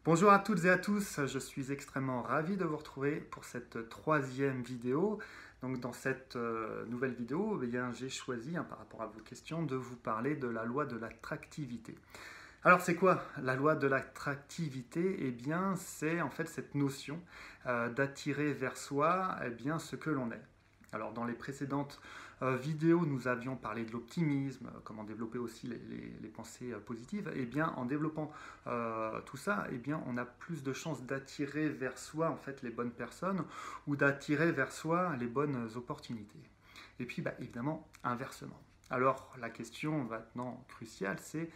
Bonjour à toutes et à tous, je suis extrêmement ravi de vous retrouver pour cette troisième vidéo. Donc dans cette nouvelle vidéo, j'ai choisi, par rapport à vos questions, de vous parler de la loi de l'attractivité. Alors c'est quoi la loi de l'attractivité? Eh bien c'est en fait cette notion d'attirer vers soi ce que l'on est. Alors dans les précédentes vidéos, nous avions parlé de l'optimisme, comment développer aussi les pensées positives. Et bien en développant tout ça, on a plus de chances d'attirer vers soi en fait les bonnes personnes ou d'attirer vers soi les bonnes opportunités. Et puis évidemment inversement. Alors la question maintenant cruciale, c'est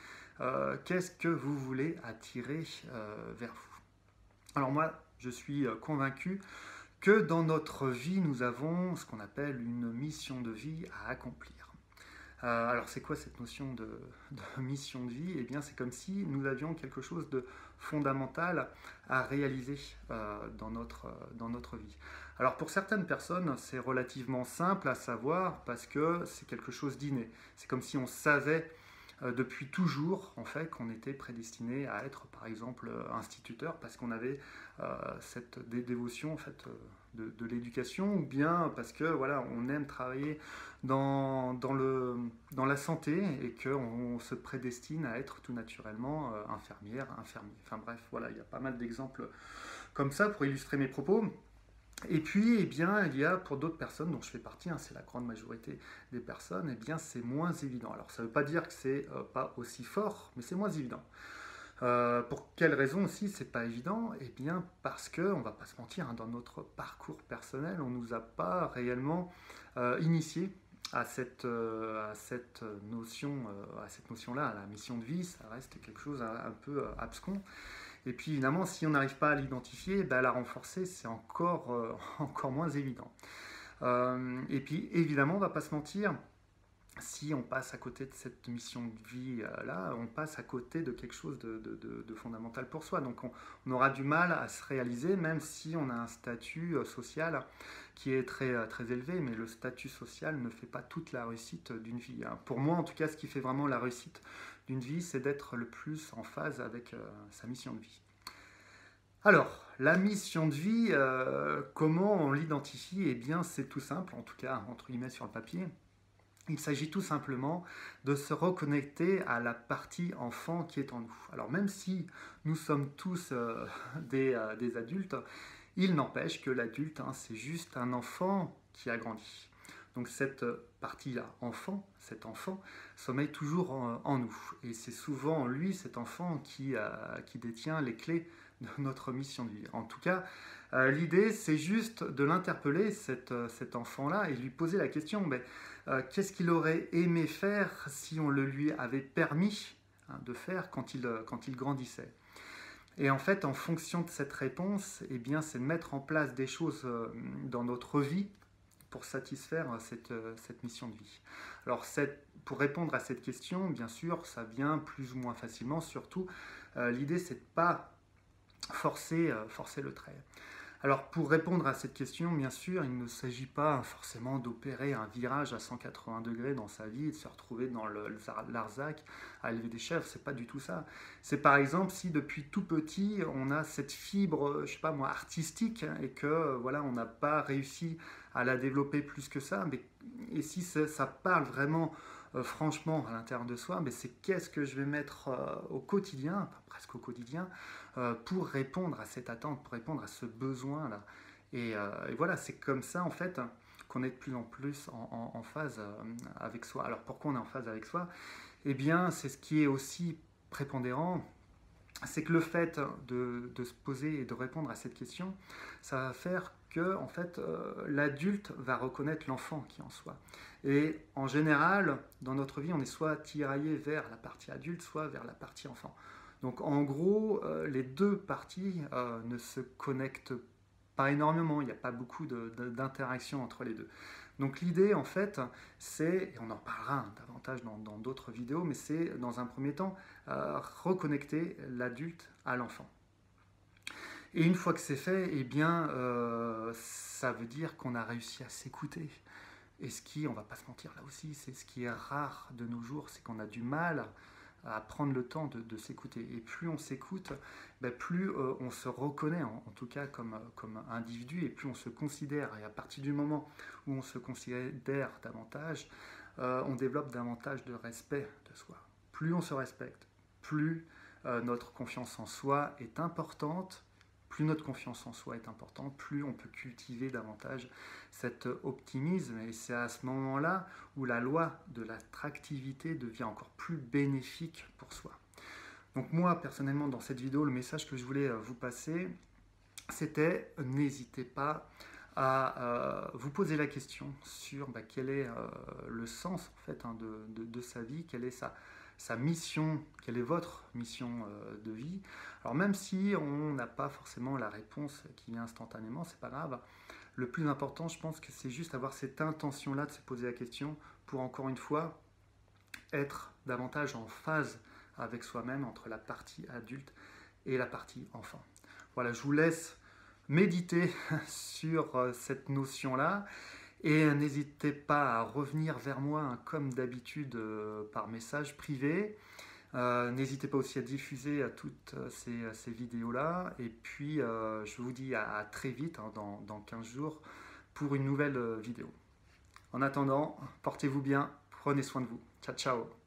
qu'est-ce que vous voulez attirer vers vous? Alors moi, je suis convaincu que dans notre vie, nous avons ce qu'on appelle une mission de vie à accomplir. Alors c'est quoi cette notion de mission de vie? Eh bien c'est comme si nous avions quelque chose de fondamental à réaliser dans notre vie. Alors pour certaines personnes, c'est relativement simple à savoir parce que c'est quelque chose d'inné. C'est comme si on savait depuis toujours en fait qu'on était prédestiné à être par exemple instituteur parce qu'on avait cette dévotion en fait de l'éducation, ou bien parce que voilà on aime travailler dans la santé et qu'on se prédestine à être tout naturellement infirmière, infirmier. Enfin bref, voilà, il y a pas mal d'exemples comme ça pour illustrer mes propos. Et puis, il y a pour d'autres personnes, dont je fais partie, c'est la grande majorité des personnes, c'est moins évident. Alors, ça ne veut pas dire que c'est pas aussi fort, mais c'est moins évident. Pour quelle raison aussi c'est pas évident? Eh bien, parce que, on va pas se mentir, dans notre parcours personnel, on nous a pas réellement initié à cette notion-là, à la mission de vie. Ça reste quelque chose un peu abscon. Et puis évidemment, si on n'arrive pas à l'identifier, la renforcer, c'est encore moins évident. Et puis évidemment, on ne va pas se mentir, si on passe à côté de cette mission de vie-là, on passe à côté de quelque chose de fondamental pour soi. Donc on aura du mal à se réaliser, même si on a un statut social qui est très élevé, mais le statut social ne fait pas toute la réussite d'une vie. Pour moi, en tout cas, ce qui fait vraiment la réussite d'une vie, c'est d'être le plus en phase avec sa mission de vie. Alors, la mission de vie, comment on l'identifie? Eh bien, c'est tout simple, en tout cas, entre guillemets, sur le papier. Il s'agit tout simplement de se reconnecter à la partie enfant qui est en nous. Alors même si nous sommes tous des adultes, il n'empêche que l'adulte, c'est juste un enfant qui a grandi. Donc cette partie-là, enfant, cet enfant, sommeille toujours en nous. Et c'est souvent lui, cet enfant, qui détient les clés de notre mission de vie. En tout cas, l'idée, c'est juste de l'interpeller, cet enfant-là, et lui poser la question, qu'est-ce qu'il aurait aimé faire si on le lui avait permis de faire quand il grandissait? Et en fait, en fonction de cette réponse, c'est de mettre en place des choses dans notre vie pour satisfaire cette mission de vie. Alors, pour répondre à cette question, bien sûr, ça vient plus ou moins facilement. Surtout, l'idée, c'est de ne pas forcer le trait. Alors pour répondre à cette question, bien sûr, il ne s'agit pas forcément d'opérer un virage à 180 degrés dans sa vie et de se retrouver dans le Larzac à élever des chèvres, c'est pas du tout ça. C'est par exemple si depuis tout petit on a cette fibre, je sais pas moi, artistique et que voilà, on n'a pas réussi à la développer plus que ça, et si ça parle vraiment franchement à l'intérieur de soi, c'est qu'est-ce que je vais mettre au quotidien, presque au quotidien, pour répondre à cette attente, pour répondre à ce besoin-là. Et voilà, c'est comme ça en fait qu'on est de plus en plus en phase avec soi. Alors pourquoi on est en phase avec soi? Eh bien, c'est ce qui est aussi prépondérant, c'est que le fait de se poser et de répondre à cette question, ça va faire que en fait, l'adulte va reconnaître l'enfant qui est en soi. Et en général, dans notre vie, on est soit tiraillé vers la partie adulte, soit vers la partie enfant. Donc en gros, les deux parties ne se connectent pas énormément, il n'y a pas beaucoup d'interaction entre les deux. Donc l'idée en fait, c'est, et on en parlera davantage dans d'autres vidéos, mais c'est dans un premier temps reconnecter l'adulte à l'enfant. Et une fois que c'est fait, ça veut dire qu'on a réussi à s'écouter. Et ce qui, on va pas se mentir là aussi, c'est ce qui est rare de nos jours, c'est qu'on a du mal à prendre le temps de s'écouter. Et plus on s'écoute, plus on se reconnaît, en tout cas comme individu, et plus on se considère. Et à partir du moment où on se considère davantage, on développe davantage de respect de soi. Plus on se respecte, plus notre confiance en soi est importante. Plus notre confiance en soi est importante, plus on peut cultiver davantage cet optimisme. Et c'est à ce moment-là où la loi de l'attractivité devient encore plus bénéfique pour soi. Donc moi, personnellement, dans cette vidéo, le message que je voulais vous passer, c'était n'hésitez pas à vous poser la question sur quel est le sens en fait, de sa vie, quelle est sa mission, quelle est votre mission de vie. Alors même si on n'a pas forcément la réponse qui vient instantanément, c'est pas grave. Le plus important, je pense que c'est juste avoir cette intention-là de se poser la question pour encore une fois être davantage en phase avec soi-même entre la partie adulte et la partie enfant. Voilà, je vous laisse méditer sur cette notion-là. Et n'hésitez pas à revenir vers moi, comme d'habitude, par message privé. N'hésitez pas aussi à diffuser toutes ces vidéos-là. Et puis, je vous dis à très vite, dans 15 jours, pour une nouvelle vidéo. En attendant, portez-vous bien, prenez soin de vous. Ciao, ciao.